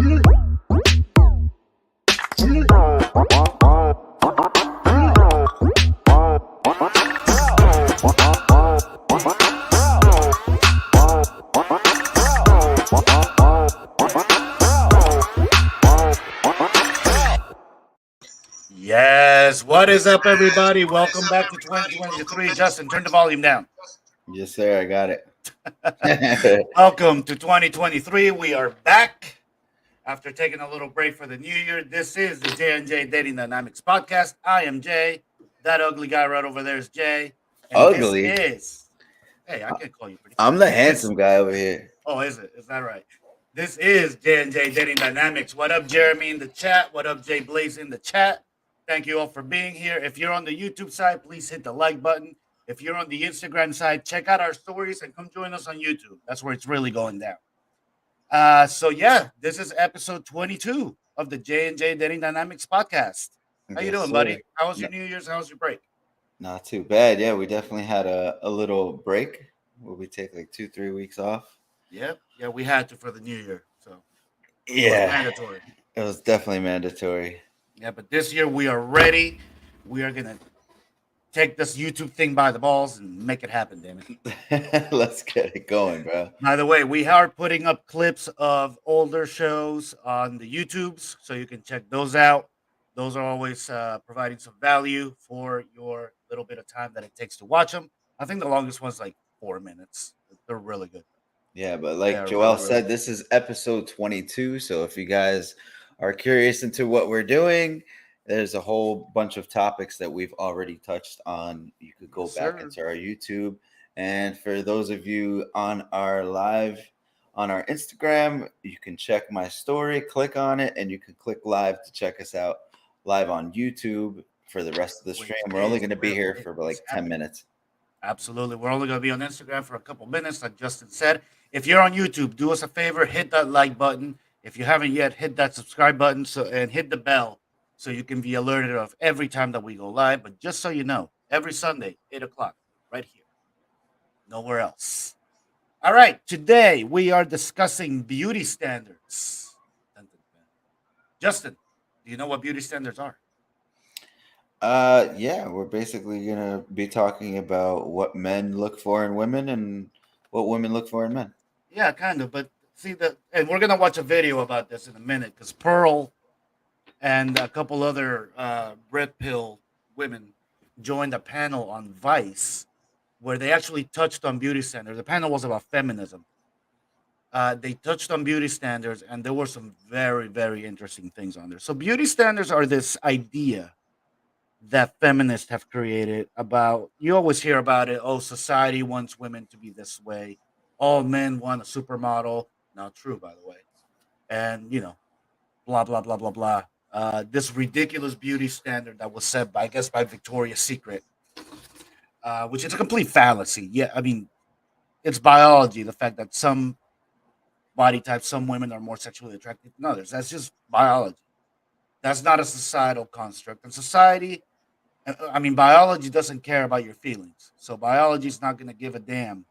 Yes, what is up, everybody? Welcome back to 2023. Justin, turn the volume down. Yes, sir. I got it. Welcome to 2023. We are back after taking a little break for the new year. This is the J&J Dating Dynamics podcast. I am Jay. That ugly guy right over there is Jay. And Ugly. Hey, I can call you pretty. I'm the handsome guy over here. Oh, is it? Is that right? This is J&J Dating Dynamics. What up, Jeremy in the chat? What up, Jay Blaze in the chat? Thank you all for being here. If you're on the YouTube side, please hit the like button. If you're on the Instagram side, check out our stories and come join us on YouTube. That's where it's really going down. This is episode 22 of the J&J Dating Dynamics podcast. How you doing, buddy? How was your New Year's? How was your break? Not too bad. Yeah, we definitely had a little break where we take like 2-3 weeks off. Yep. Yeah, we had to for the New Year. So yeah, mandatory. It was definitely mandatory. Yeah, but this year we are ready. We are going to take this YouTube thing by the balls and make it happen, damn it. Let's get it going, bro. By the way, we are putting up clips of older shows on the YouTubes, so you can check those out. Those are always providing some value for your little bit of time that it takes to watch them. I think the longest one's like 4 minutes. They're really good. Yeah, but like Joel said, this is episode 22. So if you guys are curious into what we're doing, there's a whole bunch of topics that we've already touched on. You could go back into our YouTube. And for those of you on our live on our Instagram, you can check my story, click on it, and you can click live to check us out live on YouTube for the rest of the stream. We're only going to be here for like 10 minutes. Absolutely. We're only going to be on Instagram for a couple minutes, like Justin said. If you're on YouTube, do us a favor, hit that like button. If you haven't yet, hit that subscribe button and hit the bell so you can be alerted of every time that we go live. But just so you know, every Sunday, 8 o'clock, right here. Nowhere else. All right. Today, we are discussing beauty standards. Justin, do you know what beauty standards are? Yeah, we're basically going to be talking about what men look for in women and what women look for in men. Yeah, kind of. But and we're going to watch a video about this in a minute because Pearl and a couple other red pill women joined a panel on Vice where they actually touched on beauty standards. The panel was about feminism. They touched on beauty standards, and there were some very, very interesting things on there. So beauty standards are this idea that feminists have created about, you always hear about it, oh, society wants women to be this way. All men want a supermodel. Not true, by the way. And, blah, blah, blah, blah, blah. This ridiculous beauty standard that was set by, I guess, by Victoria's Secret, which is a complete fallacy. Yeah, I mean, it's biology, the fact that some body types, some women are more sexually attracted than others. That's just biology. That's not a societal construct. And biology doesn't care about your feelings. So biology is not going to give a damn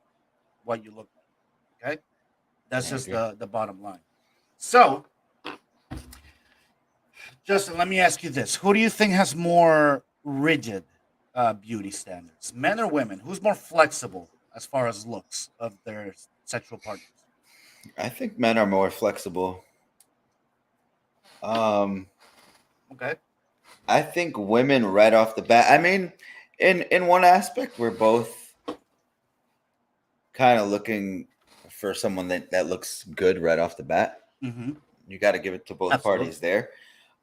what you look like. Okay? That's just the bottom line. So, Justin, let me ask you this. Who do you think has more rigid beauty standards, men or women? Who's more flexible as far as looks of their sexual partners? I think men are more flexible. Okay. I think women right off the bat. I mean, in one aspect, we're both kind of looking for someone that looks good right off the bat. Mm-hmm. You got to give it to both parties there.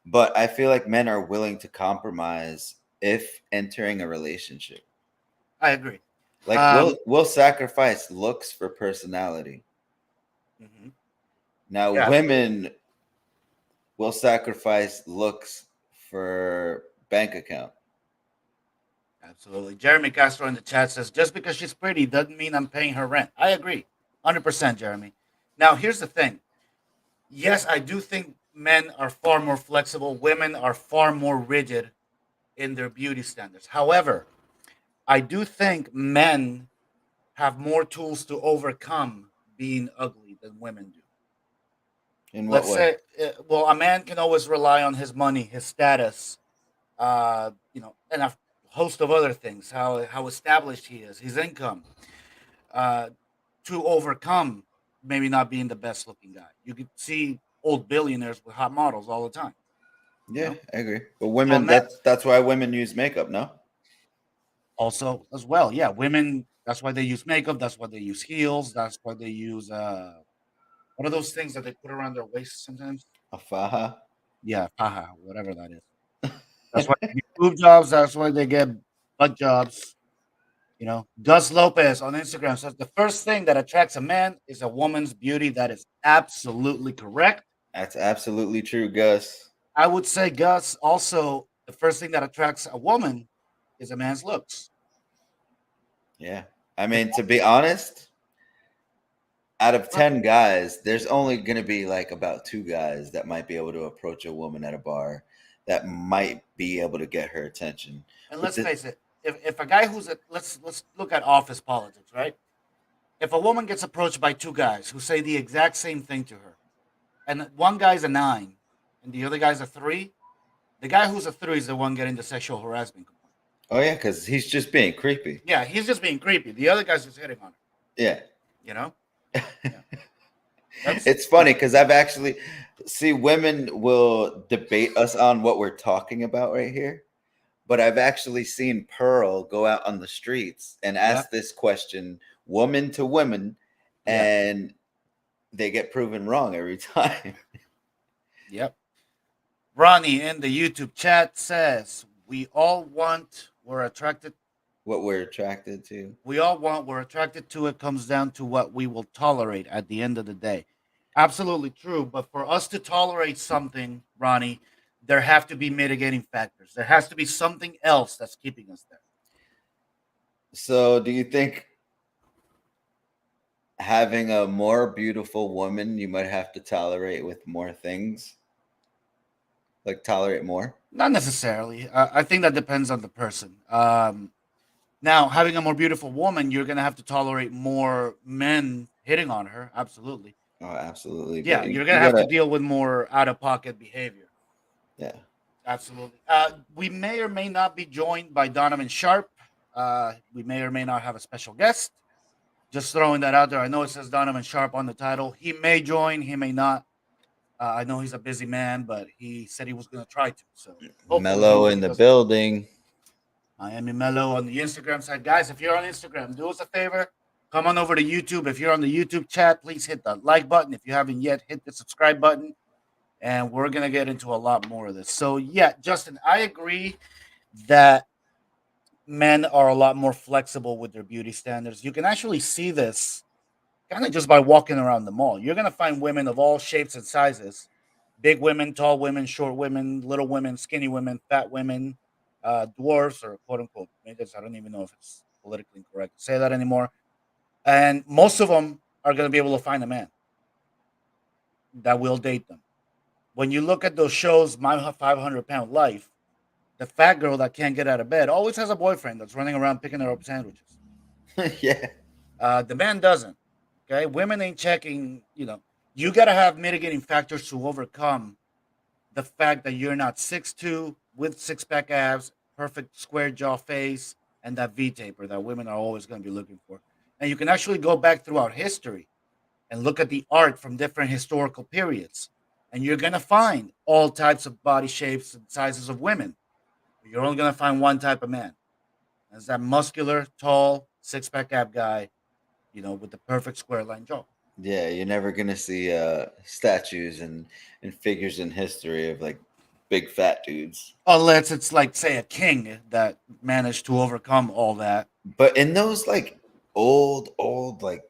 But I feel like men are willing to compromise if entering a relationship. I agree. Like we'll sacrifice looks for personality. Mm-hmm. Now, women will sacrifice looks for bank account. Absolutely. Jeremy Castro in the chat says, just because she's pretty doesn't mean I'm paying her rent. I agree. 100%, Jeremy. Now, here's the thing. Yes, I do think men are far more flexible. Women are far more rigid in their beauty standards. However, I do think men have more tools to overcome being ugly than women do. In what Let's way? say, well, a man can always rely on his money, his status, and a host of other things, how established he is, his income, uh, to overcome maybe not being the best looking guy. You could see old billionaires with hot models all the time. You Yeah, know, I agree. But so a women, man that's why women use makeup, no? also as well. Yeah, women. That's why they use makeup. That's why they use heels. That's why they use what are those things that they put around their waist sometimes? A faja. Yeah, paha, whatever that is. That's why they get boob jobs. That's why they get butt jobs. Gus Lopez on Instagram says the first thing that attracts a man is a woman's beauty. That is absolutely correct. That's absolutely true, Gus. I would say, Gus, also the first thing that attracts a woman is a man's looks. Yeah. I If mean, to be honest, out of let- 10 guys, there's only going to be like about 2 guys that might be able to approach a woman at a bar that might be able to get her attention. and But let's face it, if a guy who's let's look at office politics, right? If a woman gets approached by two guys who say the exact same thing to her, and one guy's a 9 and the other guy's a 3, the guy who's a 3 is the one getting the sexual harassment complaint. oh yeah, because he's just being creepy. Yeah, he's just being creepy. The other guy's just hitting on her. Yeah. You know? Yeah. That's It's funny because I've actually see women will debate us on what we're talking about right here, but I've actually seen Pearl go out on the streets and yeah, ask this question, woman to woman, yeah, and they get proven wrong every time. yep. Ronnie in the YouTube chat says, "We all want, we're attracted, What we're attracted to. we all want, we're attracted to. It comes down to what we will tolerate at the end of the day." Absolutely true. But for us to tolerate something, Ronnie, there have to be mitigating factors. There has to be something else that's keeping us there. So, do you think having a more beautiful woman you might have to tolerate with more things? Like tolerate more? Not necessarily. I think that depends on the person. Now, having a more beautiful woman, you're gonna have to tolerate more men hitting on her. Absolutely. Oh, absolutely. But Yeah, you, you're gonna you have to gotta, deal with more out of pocket behavior. yeah. Absolutely. We may or may not be joined by Donovan Sharp. We may or may not have a special guest. Just throwing that out there. I know it says Donovan Sharp on the title. He may join. He may not. I know he's a busy man, but he said he was going to try to. So hopefully Mellow in he the does that. building. Miami Mello on the Instagram side. Guys, if you're on Instagram, do us a favor. Come on over to YouTube. If you're on the YouTube chat, please hit the like button. If you haven't yet, hit the subscribe button. And we're going to get into a lot more of this. So, yeah, Justin, I agree that men are a lot more flexible with their beauty standards. You can actually see this kind of just by walking around the mall. You're going to find women of all shapes and sizes: big women, tall women, short women, little women, skinny women, fat women, dwarfs, or quote unquote midgets. I don't even know if it's politically incorrect to say that anymore. And most of them are going to be able to find a man that will date them. When you look at those shows, My 500 Pound Life, the fat girl that can't get out of bed always has a boyfriend that's running around picking her up sandwiches. Yeah. The man doesn't. Okay, women ain't checking. You got to have mitigating factors to overcome the fact that you're not 6'2" with six pack abs, perfect square jaw face, and that V taper that women are always going to be looking for. And you can actually go back throughout history and look at the art from different historical periods, and you're going to find all types of body shapes and sizes of women. But you're only going to find one type of man. That's that muscular, tall, six pack ab guy, with the perfect square line jaw. Yeah, you're never gonna see statues and figures in history of like big fat dudes. Unless it's like, say, a king that managed to overcome all that. But in those like old like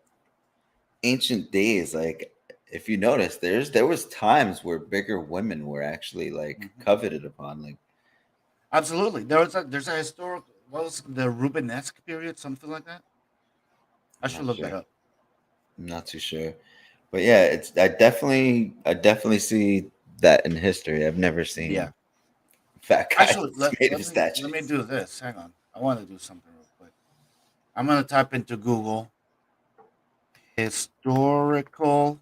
ancient days, like if you notice, there was times where bigger women were actually like Mhm. coveted upon. Like Absolutely. There's a historical, what was the Rubenesque period, something like that? I I'm should not look that sure. up. I'm not too sure. But yeah, it's I definitely see that in history. I've never Yeah. seen fat Actually, guys made of let me statues. do this. Hang on. I want to do something real quick. I'm gonna type into Google historical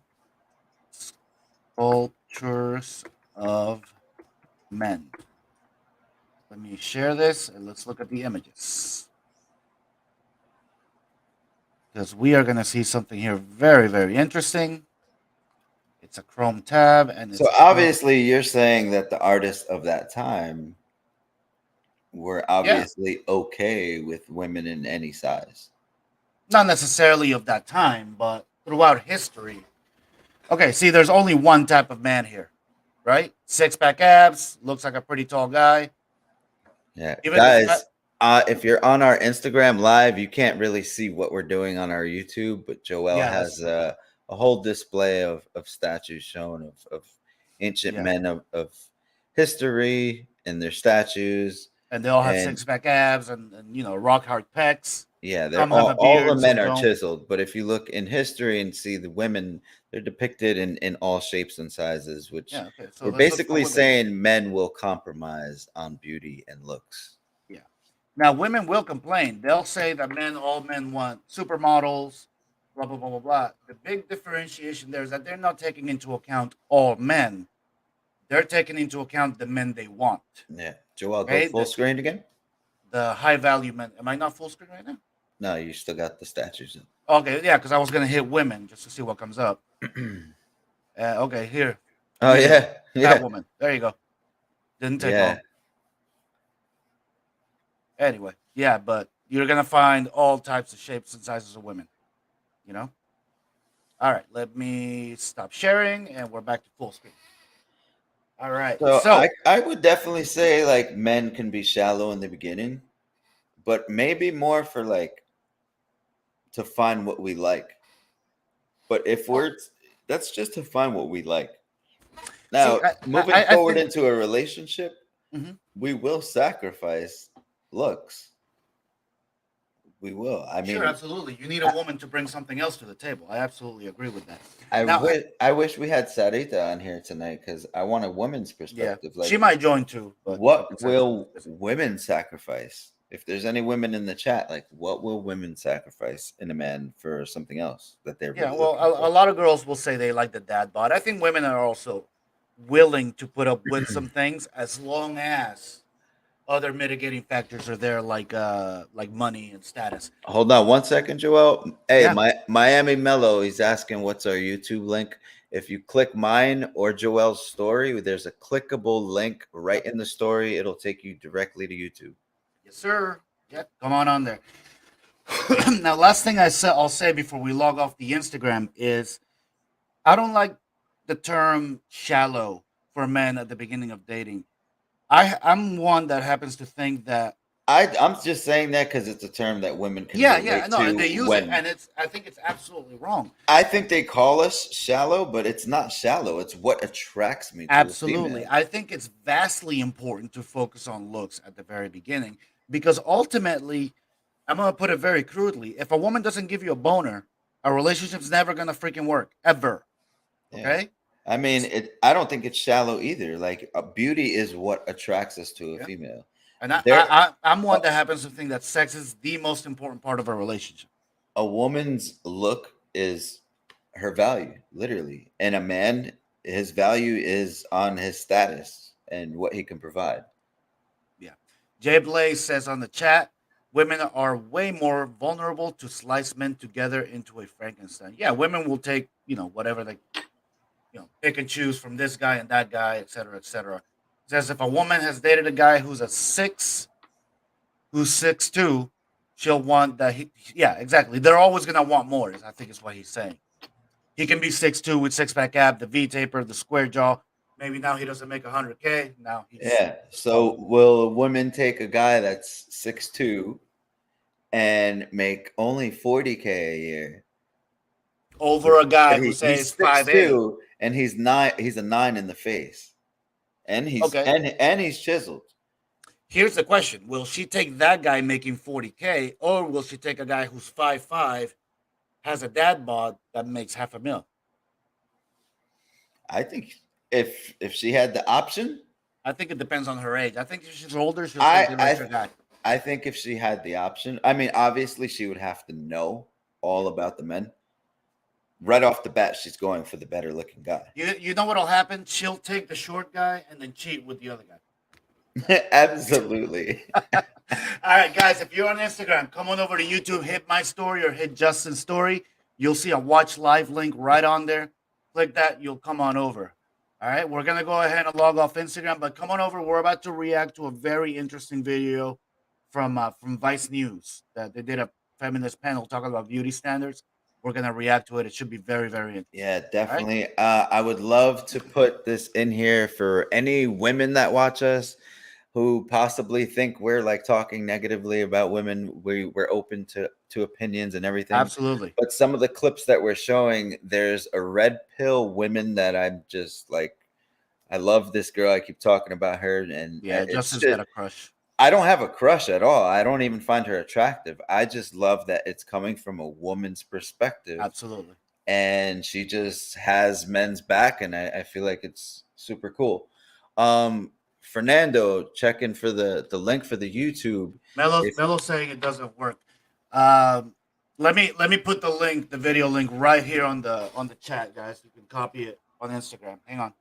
Cultures of men. Let me share this and let's look at the images. Because we are going to see something here very, very interesting. It's a Chrome tab and So it's a Chrome. obviously, you're saying that the artists of that time were Yeah, obviously okay with women in any size. not necessarily of that time, but throughout history. Okay, see, there's only one type of man here, right? Six pack abs, looks like a pretty tall guy. Yeah, Even the fat. guys, if you're on our Instagram live, you can't really see what we're doing on our YouTube, but Joel Yeah, that's has true. a whole display of statues shown of ancient Yeah, men of history and their statues. and they all have And six pack abs and rock hard pecs. yeah, they're Some have a all the beard, men some are don't. chiseled, but if you look in history and see the women, they're depicted in all shapes and sizes, which Yeah, okay. So we're let's look for basically women. saying men will compromise on beauty and looks. Yeah. Now women will complain. They'll say that all men want supermodels, blah blah blah blah blah. The big differentiation there is that they're not taking into account all men. They're taking into account the men they want. Yeah, Joel, go Okay, full screen again. the high value men. Am I not full screen right now? No, you still got the statues. Okay, yeah, because I was gonna hit women just to see what comes up. Okay, here, Oh immediately, yeah, fat yeah, woman. There you go. Didn't take yeah. long. Anyway, yeah, but you're gonna find all types of shapes and sizes of women. You know. All right, let me stop sharing, and we're back to full screen. All right, So so I would definitely say like men can be shallow in the beginning, but maybe more for like to find what we like. But if oh, we're that's just to find what we like. see, Now, moving I forward think. into a relationship, Mhm. we will sacrifice looks. We will. I Sure, mean, absolutely. You need a I, woman to bring something else to the table. I absolutely agree with that. I Now, wish I wish we had Sarita on here tonight because I want a woman's yeah, perspective. she Like, might join too, but like I what said, she's will busy. women sacrifice? If there's any women in the chat, like, what will women sacrifice in a man for something else that they're Yeah, really well, looking a for? lot of girls will say they like the dad bod. I think women are also willing to put up with some things as long as other mitigating factors are there, like money and status. Hold on one second, Joel. Hey, Yeah, my Miami Mello, he's asking what's our YouTube link. If you click mine or Joel's story, there's a clickable link right in the story. It'll take you directly to YouTube. yes, sir. Yeah, come on there. Now, last thing I'll say before we log off the Instagram is I don't like the term shallow for men at the beginning of dating. I'm one that happens to think that I'm just saying that because it's a term that women can yeah, relate no, and to they use it, when and I think it's absolutely wrong. I think they call us shallow, but it's not shallow. It's what attracts me to a Absolutely, female. I think it's vastly important to focus on looks at the very beginning because ultimately, I'm gonna put it very crudely: if a woman doesn't give you a boner, a relationship's never gonna freaking work ever. Yeah. Okay? I mean, I don't think it's shallow either. Like beauty is what attracts us to a Yeah. female. And There, I'm a, one that happens to think that sex is the most important part of a relationship. a woman's look is her value, literally, and a man, his value is on his status and what he can provide. Yeah. Jay Blaze says on the chat, women are way more vulnerable to slice men together into a Frankenstein. Yeah, women will take, whatever they, pick and choose from this guy and that guy, et cetera, et cetera. Says if a woman has dated a guy who's 6'2", she'll want that. Yeah, exactly. They're always going to want more, I think is what he's saying. He can be 6'2" with six pack ab, the V taper, the square jaw. Maybe now he doesn't make 100K. Now he's Yeah. So will a woman take a guy that's 6'2" and make only 40K a year? over a guy But who he's says six 5'8". two and he's a 9 in the face. And Okay. he's chiseled. Here's the question: will she take that guy making 40K, or will she take a guy who's 5'5", has a dad bod that makes half a mil? I think if she had the option, I think it depends on her age. I think if she's older, she'll take I the I richer guy. I think if she had the option, I mean, obviously she would have to know all about the men. right off the bat, she's going for the better looking guy. You know what'll happen? She'll take the short guy and then cheat with the other guy. Absolutely. All right, guys, if you're on Instagram, come on over to YouTube, hit my story or hit Justin's story. You'll see a watch live link right on there. Click that, you'll come on over. All right, we're gonna go ahead and log off Instagram, but come on over. We're about to react to a very interesting video from Vice News that they did a feminist panel talking about beauty standards. We're gonna react to it. It should be very, very interesting. Yeah, All right? definitely. I would love to put this in here for any women that watch us who possibly think we're like talking negatively about women. We're open to opinions and everything. Absolutely. But some of the clips that we're showing, there's a red pill women that I'm just like, I love this girl. I keep talking about her, and Yeah, it's Justin's just, got a crush. I don't have a crush at all. I don't even find her attractive. I just love that it's coming from a woman's perspective, Absolutely. and she just has men's back, and I feel like it's super cool. Fernando, checking for the link for the YouTube. Melo's saying it doesn't work. Let me put the link, the video link, right here on the chat, guys. You can copy it on Instagram. Hang on.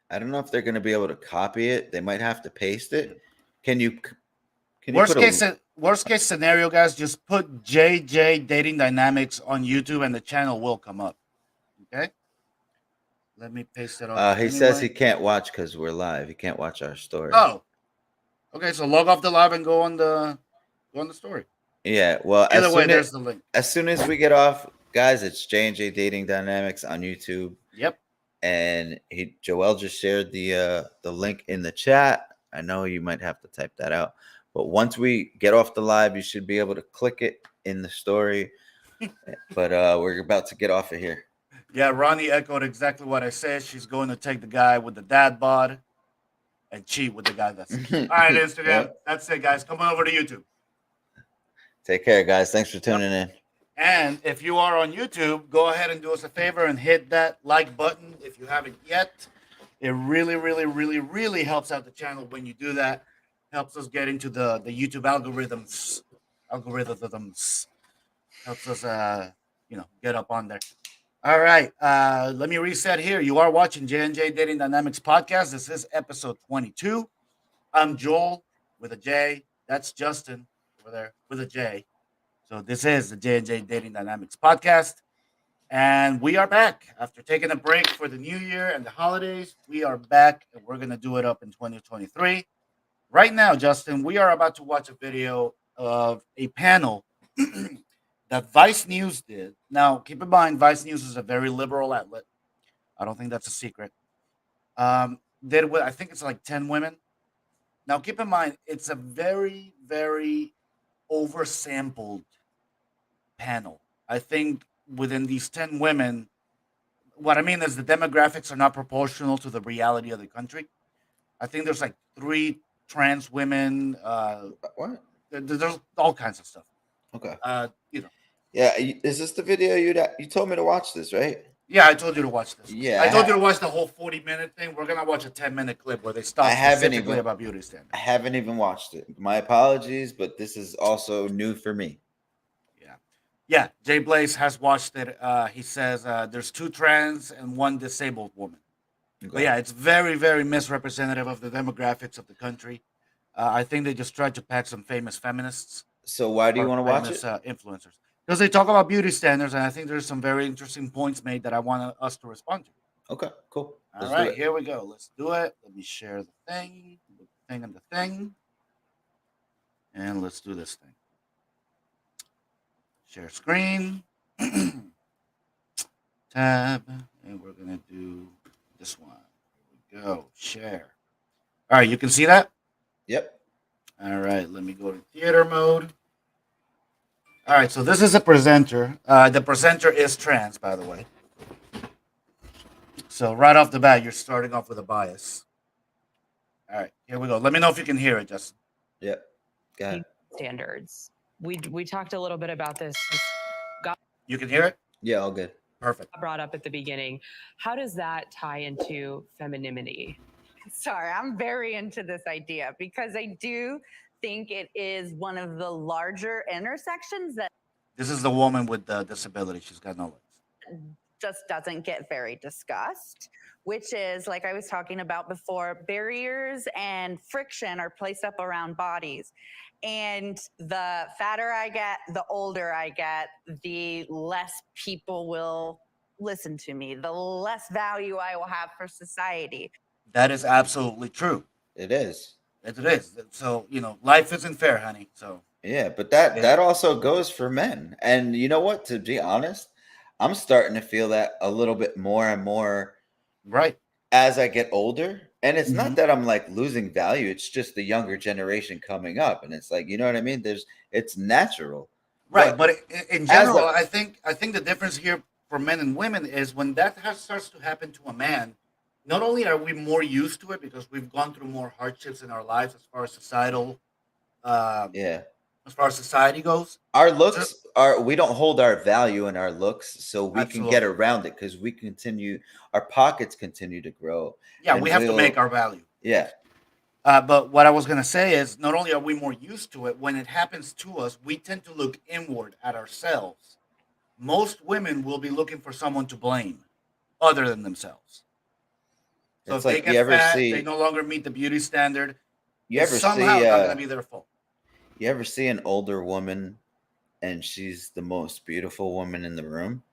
I don't know if they're going to be able to copy it. They might have to paste it. Can you Worst case scenario, guys, just put JJ Dating Dynamics on YouTube and the channel will come up. Okay. Let me paste it on. He says he can't watch because we're live. He can't watch our story. Oh. Okay, so log off the live and go on the story. Yeah, well, either way, there's the link. As soon as we get off, guys, it's J&J Dating Dynamics on YouTube. Yep. And Joel just shared the link in the chat. I know you might have to type that out, but once we get off the live, you should be able to click it in the story. But we're about to get off of here. Yeah, Ronnie echoed exactly what I said. She's going to take the guy with the dad bod and cheat with the guy that's all right. Instagram. Yep. That's it, guys. Come on over to YouTube. Take care, guys. Thanks for tuning in. And if you are on YouTube, go ahead and do us a favor and hit that like button if you haven't yet. It really, really, really, really helps out the channel when you do that. Helps us get into the YouTube algorithms. Helps us, get up on there. All right. Let me reset here. You are watching J&J Dating Dynamics podcast. This is episode 22. I'm Joel with a J. That's Justin over there with a J. So this is the J&J Dating Dynamics podcast. And we are back. After taking a break for the new year and the holidays, we are back and we're going to do it up in 2023. Right now, Justin, we are about to watch a video of a panel that Vice News did. Now, keep in mind, Vice News is a very liberal outlet. I don't think that's a secret. I think it's like 10 women. Now, keep in mind, it's a very, very oversampled panel. I think within these 10 women, what I mean is the demographics are not proportional to the reality of the country. I think there's like 3 trans women. What? There's all kinds of stuff. Okay. Yeah. Is this the video you told me to watch this, right? Yeah, I told you to watch this. Yeah. I told you to watch the whole 40-minute thing. We're going to watch a 10-minute clip where they stop specifically about beauty standards. I haven't even watched it. My apologies, but this is also new for me. Yeah, Jay Blaze has watched it. He says there's 2 trans and 1 disabled woman. Okay. But yeah, it's very, very misrepresentative of the demographics of the country. I think they just tried to pack some famous feminists. So why do you want to watch it? Influencers. Because they talk about beauty standards, and I think there's some very interesting points made that I want us to respond to. Okay, cool. All right, here we go. Let's do it. Let me share the thing and the thing. And let's do this thing. Share screen. Tab. And we're going to do this one. Here we go. Share. All right, you can see that? Yep. All right, let me go to theater mode. All right, so this is a presenter. The presenter is trans, by the way. So right off the bat, you're starting off with a bias. All right, here we go. Let me know if you can hear it, Justin. Yep. Got it. Standards. We talked a little bit about this. You can hear it? Yeah, all good. Perfect. Brought up at the beginning. How does that tie into femininity? Sorry, I'm very into this idea because I do think it is one of the larger intersections that. This is the woman with the disability. She's got no legs. just doesn't get very discussed, which is, like I was talking about before, barriers and friction are placed up around bodies. And the fatter I get, the older I get, the less people will listen to me, the less value I will have for society. That is absolutely true. It is. It is. So, life isn't fair, honey. So, Yeah, but that also goes for men. And you know what? To be honest, I'm starting to feel that a little bit more and more right. as I get older. And it's Mhm. not that I'm like losing value, it's just the younger generation coming up. And it's like, you know what I mean? It's natural. Right, but in general, a- I think the difference here for men and women is when that starts to happen to a man. Not only are we more used to it because we've gone through more hardships in our lives as far as Yeah. as far as society goes. Our looks we don't hold our value in our looks, so we can get Absolutely. around it because our pockets continue to grow. Yeah, And we have to make our value. Yeah. But what I was going to say is not only are we more used to it, when it happens to us, we tend to look inward at ourselves. Most women will be looking for someone to blame other than themselves. So It's if they like you get ever fat, they see no longer meet the beauty standard. you It's ever somehow see not going to be their fault. you ever see an older woman and she's the most beautiful woman in the room,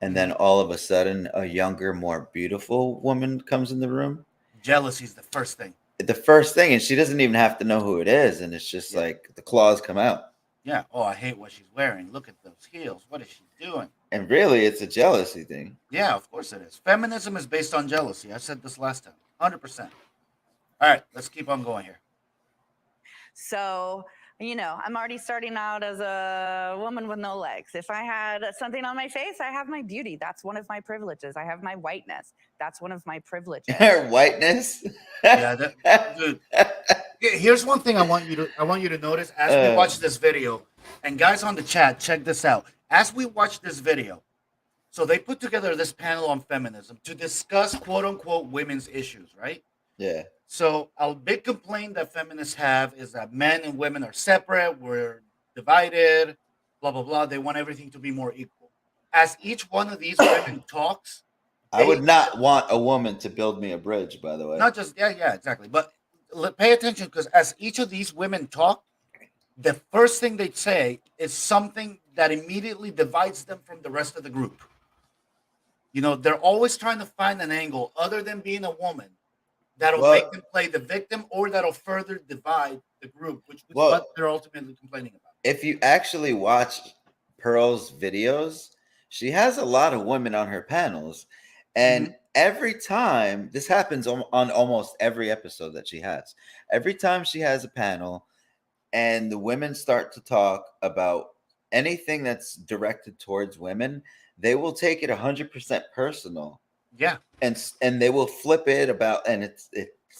and then all of a sudden a younger, more beautiful woman comes in the room? Jealousy is the first thing. The first thing, and she doesn't even have to know who it is, and it's just like the claws come out. Yeah. Oh, I hate what she's wearing. Look at those heels. What is she doing? And really, it's a jealousy thing. Yeah, of course it is. Feminism is based on jealousy. I said this last time. 100%. All right, let's keep on going here. So, I'm already starting out as a woman with no legs. If I had something on my face, I have my beauty. That's one of my privileges. I have my whiteness. That's one of my privileges. Whiteness. Yeah, dude. Here's one thing I want you to notice as we watch this video, and guys on the chat, check this out. As we watch this video, so they put together this panel on feminism to discuss quote unquote women's issues, right? Yeah. So a big complaint that feminists have is that men and women are separate, we're divided, blah blah blah. They want everything to be more equal. As each one of these women talks, I would not want a woman to build me a bridge, by the way. not just yeah, exactly. But pay attention because as each of these women talk, the first thing they say is something that immediately divides them from the rest of the group. They're always trying to find an angle other than being a woman that'll make them play the victim or that'll further divide the group, which is what they're ultimately complaining about. If you actually watch Pearl's videos, she has a lot of women on her panels. And every time, this happens on almost every episode that she has. Every time she has a panel and the women start to talk about anything that's directed towards women, they will take it 100% personal. Yeah. And they will flip it about, and it's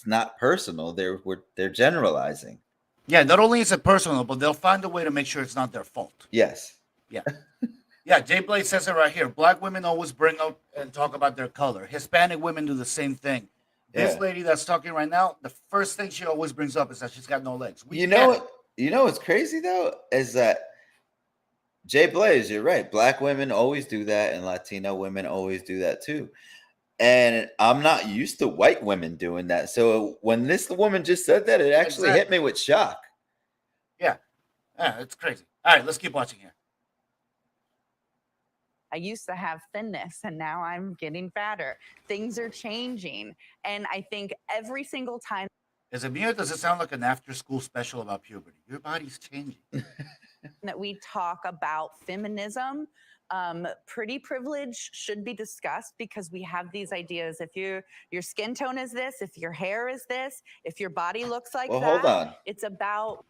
not personal. They're generalizing. Yeah, not only is it personal, but they'll find a way to make sure it's not their fault. Yes. Yeah. Yeah, Jay Blade says it right here. Black women always bring up and talk about their color. Hispanic women do the same thing. This lady that's talking right now, the first thing she always brings up is that she's got no legs. You know what's crazy though is that Jay Blaze, you're right. Black women always do that, and Latino women always do that too. And I'm not used to white women doing that. So when this woman just said that, it actually hit me with shock. Yeah. Yeah, it's crazy. All right, let's keep watching here. I used to have thinness and now I'm getting fatter. Things are changing. And I think every single time. Is it me or does it sound like an after-school special about puberty? Your body's changing. That we talk about feminism, pretty privilege should be discussed because we have these ideas. If your skin tone is this, if your hair is this, if your body looks like that. Well, hold on. It's about.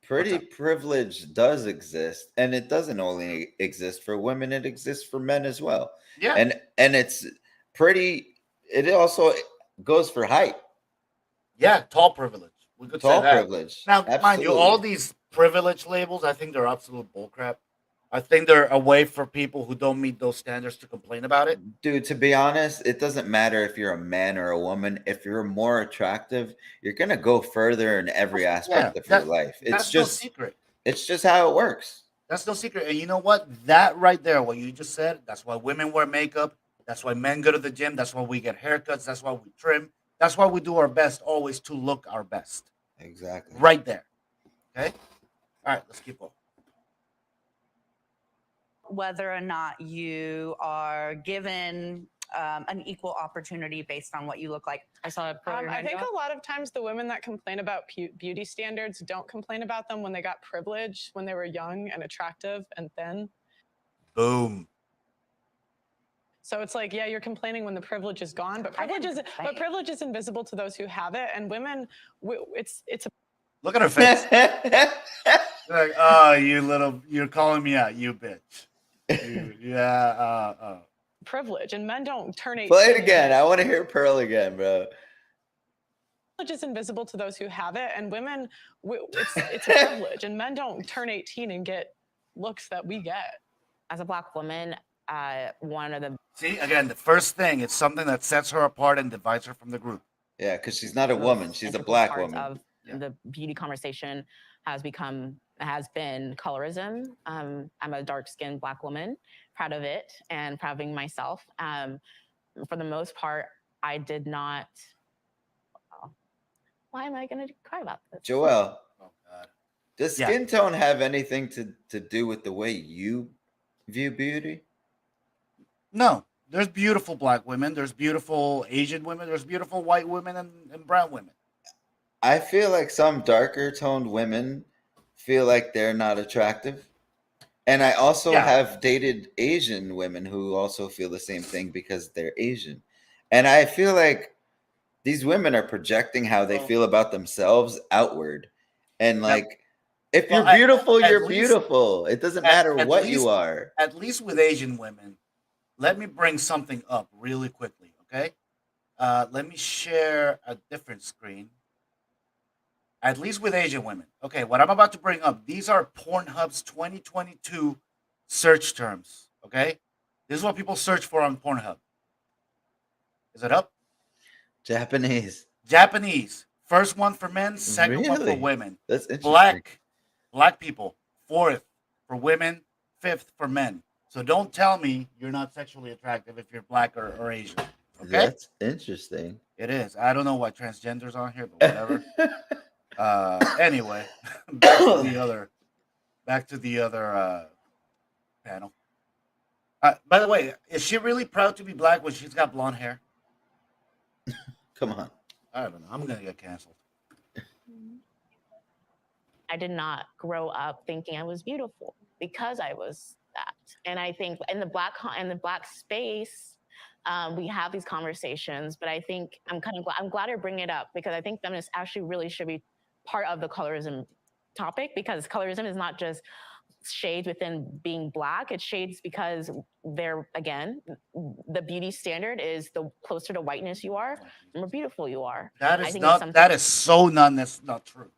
Pretty privilege does exist, and it doesn't only exist for women, it exists for men as well. Yeah. And it's pretty, it also goes for height. Yeah, tall privilege. We could tall say that. privilege. Now, mind you, all these privilege labels, I think they're absolute bullcrap. I think they're a way for people who don't meet those standards to complain about it. Dude, to be honest, it doesn't matter if you're a man or a woman. If you're more attractive, you're gonna go further in every aspect of your life. It's just no secret. It's just how it works. That's no secret. And you know what? That right there, what you just said, that's why women wear makeup. That's why men go to the gym. That's why we get haircuts. That's why we trim. That's why we do our best always to look our best. Exactly. Right there. Okay? All right, let's keep going. Whether or not you are given an equal opportunity based on what you look like. I saw it. I think a lot of times the women that complain about beauty standards don't complain about them when they got privilege, when they were young and attractive and thin. Boom. So it's like, yeah, you're complaining when the privilege is gone, but privilege is invisible to those who have it. And women, it's a Look at her face. Like, oh, you're calling me out, you bitch. privilege, and men don't turn 18. Play it again. I want to hear Pearl again, bro. Privilege is invisible to those who have it, and women, it's a privilege, and men don't turn 18 and get looks that we get. As a Black woman, one of the See, again, the first thing, it's something that sets her apart and divides her from the group. Yeah, because she's not a woman. She's a integral Black parts woman. of the beauty conversation has been colorism. I'm a dark-skinned Black woman, proud of it and proud of being myself. For the most part, I did not. Why am I going to cry about this? Joelle, Oh, God. does skin tone have anything to do with the way you view beauty? No. There's beautiful Black women. There's beautiful Asian women. There's beautiful white women and brown women. I feel like some darker toned women feel like they're not attractive. And I also have dated Asian women who also feel the same thing because they're Asian. And I feel like these women are projecting how they feel about themselves outward. And like, if you're beautiful, you're beautiful. It doesn't matter what you are. At least with Asian women, let me bring something up really quickly, okay? Let me share a different screen. At least with Asian women. Okay, what I'm about to bring up, these are Pornhub's 2022 search terms, okay? This is what people search for on Pornhub. Is it up? Japanese. First one for men, second one for women. That's interesting. Black people. Fourth for women, fifth for men. So don't tell me you're not sexually attractive if you're Black or Asian. Okay? That's interesting. It is. I don't know why transgender's on here, but whatever. Anyway, back to the other panel. By the way, is she really proud to be Black when she's got blonde hair? Come on. I don't know. I'm gonna get canceled. I did not grow up thinking I was beautiful because I was that. And I think in the Black space, we have these conversations, but I think I'm glad you're bringing it up because I think feminists actually really should be part of the colorism topic because colorism is not just shades within being Black. It's shades because they're, again, the beauty standard is the closer to whiteness you are, the more beautiful you are. That is so not true.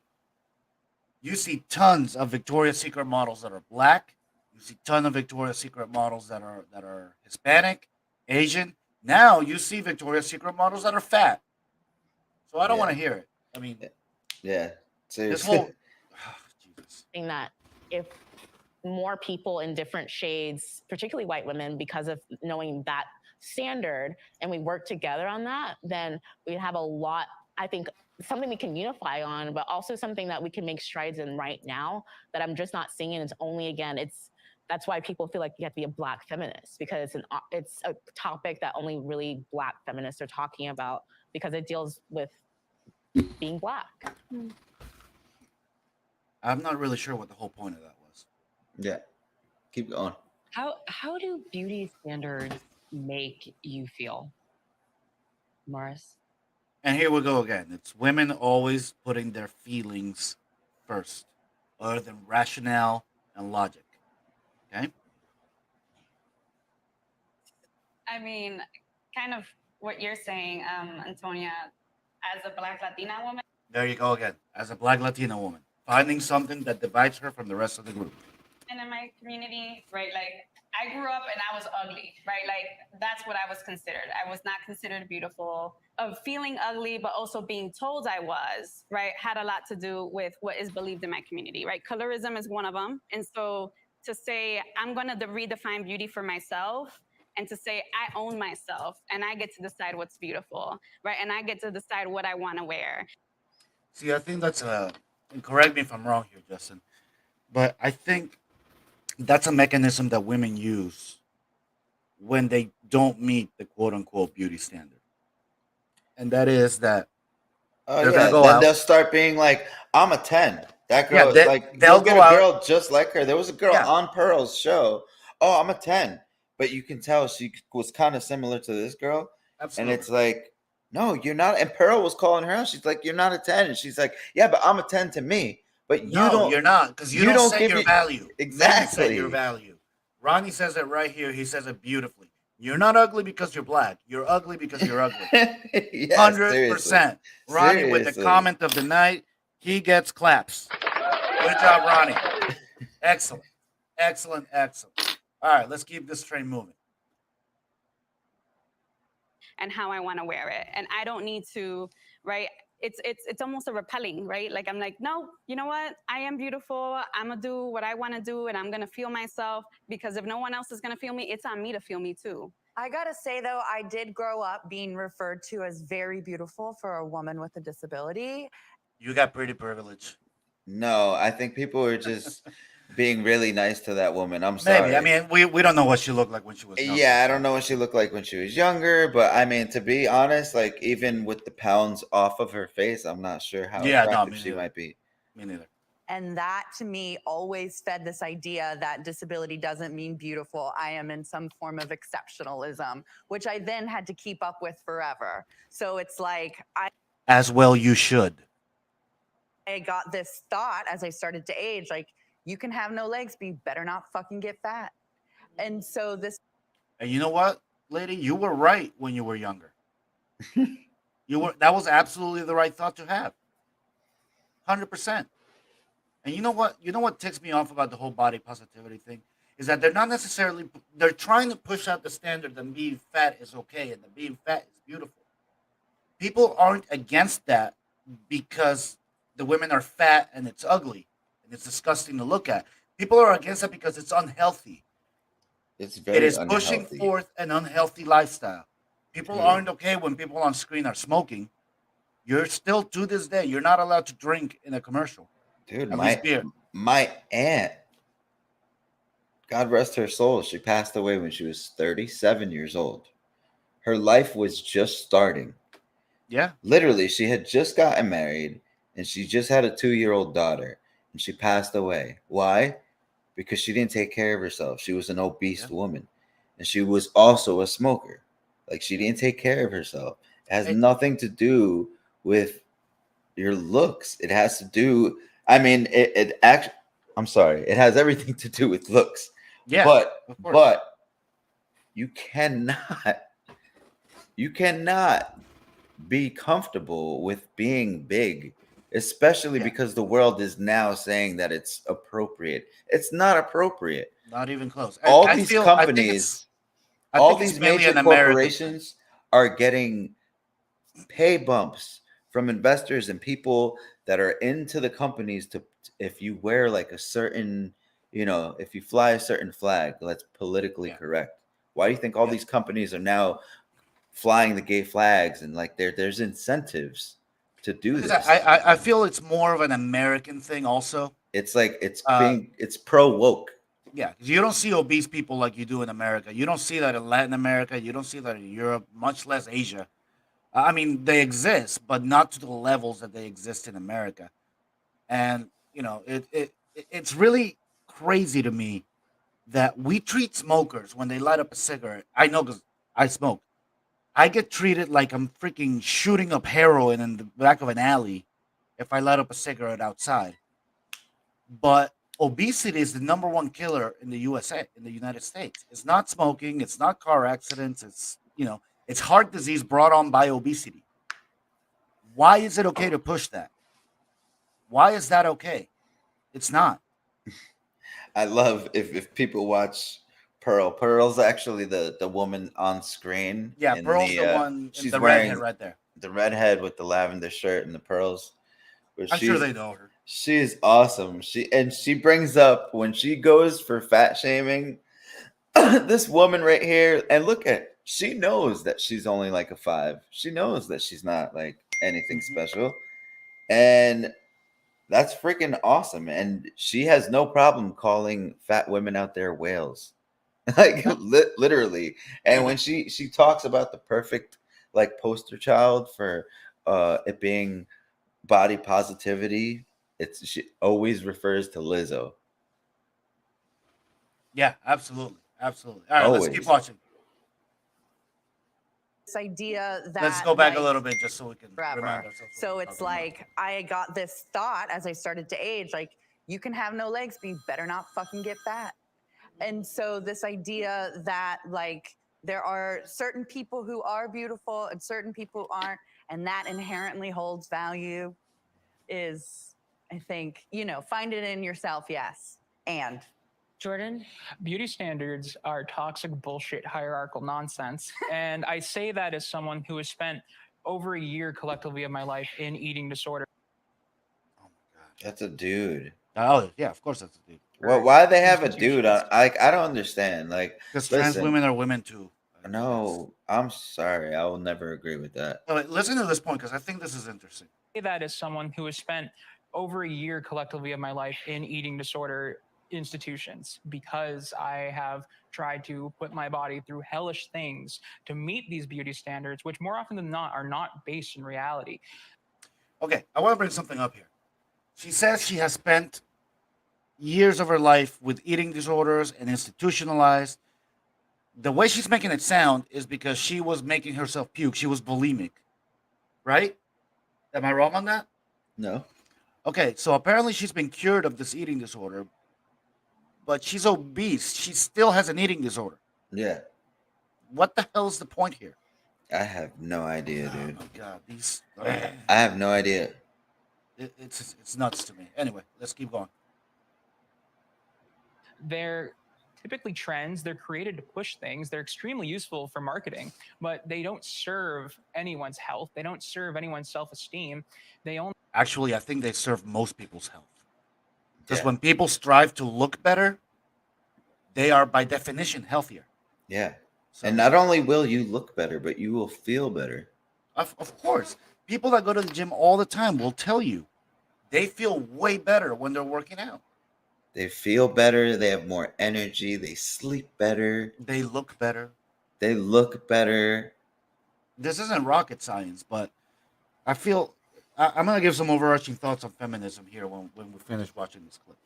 You see tons of Victoria's Secret models that are Black. You see tons of Victoria's Secret models that are Hispanic, Asian. Now you see Victoria's Secret models that are fat. So I don't want to hear it. I mean, seriously. This whole thing that if more people in different shades, particularly white women, because of knowing that standard, and we work together on that, then we have a lot, I think, something we can unify on, but also something that we can make strides in right now that I'm just not seeing. And it's only, again, that's why people feel like you have to be a Black feminist because it's a topic that only really Black feminists are talking about because it deals with being Black. I'm not really sure what the whole point of that was. Yeah. Keep going. How do beauty standards make you feel, Morris? And here we go again. It's women always putting their feelings first, other than rationale and logic. Okay? I mean, kind of what you're saying, Antonia, as a Black Latina woman. There you go again. As a Black Latina woman, finding something that divides her from the rest of the group. And in my community, right, like I grew up and I was ugly, right? Like that's what I was considered. I was not considered beautiful. Of feeling ugly, but also being told I was, right, had a lot to do with what is believed in my community, right? Colorism is one of them. And so to say I'm going to redefine beauty for myself and to say I own myself and I get to decide what's beautiful, right? And I get to decide what I want to wear. See, I think that's and correct me if I'm wrong here, Justin, but I think that's a mechanism that women use when they don't meet the quote unquote beauty standard. And that is that Oh they're going to yeah, go then out. they'll start being like, "I'm a 10." That Yeah, girl, like, they'll you'll get go a out. girl just like her. There was a girl Yeah, on Pearl's show. Oh, I'm a 10, but you can tell she was kind of similar to this girl, and absolutely. it's like, no, you're not. And Pearl was calling her out. She's like, "You're not a 10," and she's like, "Yeah, but I'm a 10 to me." But No, you're not, because you you don't don't set give your it value. Men set your exactly. value. Ronnie says it right here. He says it beautifully. You're not ugly because you're black. You're ugly because you're ugly. Yes, seriously, 100%. Ronnie with the seriously. comment of the night. He gets claps. Good job, Ronnie. Excellent. Excellent. Excellent. All right, let's keep this train moving. And how I want to wear it. And I don't need to, right? It's almost a repelling, right? Like I'm like, no, you know what? I am beautiful. I'm gonna do what I want to do, and I'm gonna feel myself because if no one else is gonna feel me, it's on me to feel me too. I gotta say though, I did grow up being referred to as very beautiful for a woman with a disability. You got pretty privilege. No, I think people are just being really nice to that woman. I'm Maybe. I sorry. mean, we don't know what she looked like when she was younger. Yeah, I don't So know what she looked like when she was younger, but I mean, to be honest, like even with the pounds off of her face, I'm not sure how yeah, no, attractive me she neither. might be. Me neither. And that to me always fed this idea that disability doesn't mean beautiful. I am in some form of exceptionalism, which I then had to keep up with forever. So it's like As well, you should. I got this thought as I started to age, like, you can have no legs, but you better not fucking get fat. And so this And you know what, lady, you were right when you were younger. That was absolutely the right thought to have. 100%. And you know what? You know what ticks me off about the whole body positivity thing is that they're not necessarily they're trying to push out the standard that being fat is okay and that being fat is beautiful. People aren't against that because the women are fat and it's ugly and it's disgusting to look at. People are against it because it's unhealthy. It's It very is pushing unhealthy. forth an unhealthy lifestyle. People Dude, aren't okay when people on screen are smoking. You're still to this day, you're not allowed to drink in a commercial, dude, at least beer. my aunt, God rest her soul, she passed away when she was 37 years old. Her life was just starting. Yeah. Literally, she had just gotten married and she just had a 2-year-old daughter and she passed away. Why? Because she didn't take care of herself. She was an obese Yeah. woman and she was also a smoker. Like, she didn't take care of herself. It has Hey, nothing to do with your looks. It has to do, I mean, it actually, I'm sorry, it has everything to do with looks. yeah, But, of course. but you cannot be comfortable with being big, especially Yeah. because the world is now saying that it's appropriate. It's not appropriate. Not even close. All I these feel companies, I all think it's these mainly major an American thing. corporations are getting pay bumps from investors and people that are into the companies to, if you wear like a certain, if you fly a certain flag that's politically Yeah. correct. Why do you think all Yeah. these companies are now flying the gay flags and like there's incentives to do Because this? I feel it's more of an American thing also. It's like Uh it's pro woke. yeah, 'cause you don't see obese people like you do in America. You don't see that in Latin America. You don't see that in Europe, much less Asia. I mean, they exist, but not to the levels that they exist in America. And it's really crazy to me that we treat smokers when they light up a cigarette. I know because I smoke. I get treated like I'm freaking shooting up heroin in the back of an alley if I light up a cigarette outside. But obesity is the number one killer in the USA, in the United States. It's not smoking, it's not car accidents, it's heart disease brought on by obesity. Why is it okay to push that? Why is that okay? It's not. I love if people watch Pearl. Pearl's actually the woman on screen Yeah, in Pearl's the the one in she's the redhead wearing right there. the redhead with the lavender shirt and the pearls. Where I'm sure she's they know her. She's awesome. She brings up when she goes for fat shaming, this woman right here, and look at, she knows that she's only like a 5. She knows that she's not like anything special. And that's freaking awesome. And she has no problem calling fat women out there whales. Like literally. And when she talks about the perfect like poster child for it being body positivity, she always refers to Lizzo. Yeah, absolutely. Absolutely. All right, let's keep Always. watching. This idea that Let's go back like, a little bit just so we can forever. remind ourselves. what So we're it's talking about. like I got this thought as I started to age, like you can have no legs, but you better not fucking get fat. And so this idea that like there are certain people who are beautiful and certain people who aren't, and that inherently holds value is, I think, you know, find it in yourself, yes. And Jordan? Beauty standards are toxic bullshit hierarchical nonsense. And I say that as someone who has spent over a year collectively of my life in eating disorder. Oh my gosh. That's a dude. Oh yeah, of course that's a dude. Well, why they have a Institutions. dude on? I don't understand. Like, Because trans listen, women are women too. no, I'm sorry. I will never agree with that. Oh, wait, listen to this point because I think this is interesting. I say that as someone who has spent over a year collectively of my life in eating disorder institutions, because I have tried to put my body through hellish things to meet these beauty standards, which more often than not are not based in reality. Okay, I want to bring something up here. She says she has spent years of her life with eating disorders and institutionalized. The way she's making it sound is because she was making herself puke. She was bulimic, right? Am I wrong on that? No. Okay, so apparently she's been cured of this eating disorder, but she's obese. She still has an eating disorder. Yeah. What the hell is the point here? I have no idea, Oh dude. my god, these I have no idea. it's nuts to me. Anyway, let's keep going. They're typically trends. They're created to push things. They're extremely useful for marketing, but they don't serve anyone's health. They don't serve anyone's self-esteem. They only Actually, I think they serve most people's health. Because Yeah. when people strive to look better, they are by definition healthier. Yeah. So, And not only will you look better, but you will feel better. of course, people that go to the gym all the time will tell you they feel way better when they're working out. They feel better. They have more energy. They sleep better. They look better. They look better. This isn't rocket science, but I feel I'm going to give some overarching thoughts on feminism here when we finish watching this clip.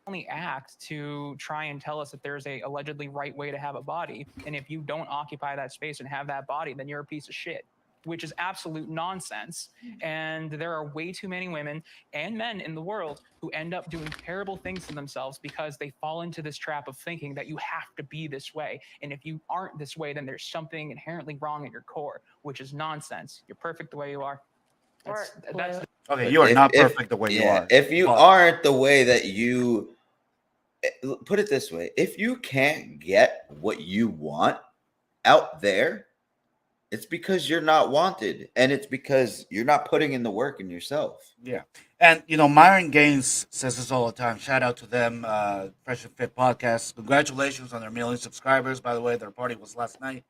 only act to try and tell us that there's a allegedly right way to have a body. And if you don't occupy that space and have that body, then you're a piece of shit, which is absolute nonsense. And there are way too many women and men in the world who end up doing terrible things to themselves because they fall into this trap of thinking that you have to be this way. And if you aren't this way, then there's something inherently wrong at your core, which is nonsense. You're perfect the way you are. That's Okay, you are not perfect the way you are. If you but- aren't the way that you put it this way, if you can't get what you want out there, it's because you're not wanted, and it's because you're not putting in the work in yourself. Yeah. And, you know, Myron Gaines says this all the time. Shout out to them, Fresh and Fit Podcast. Congratulations on their million subscribers. By the way, their party was last night.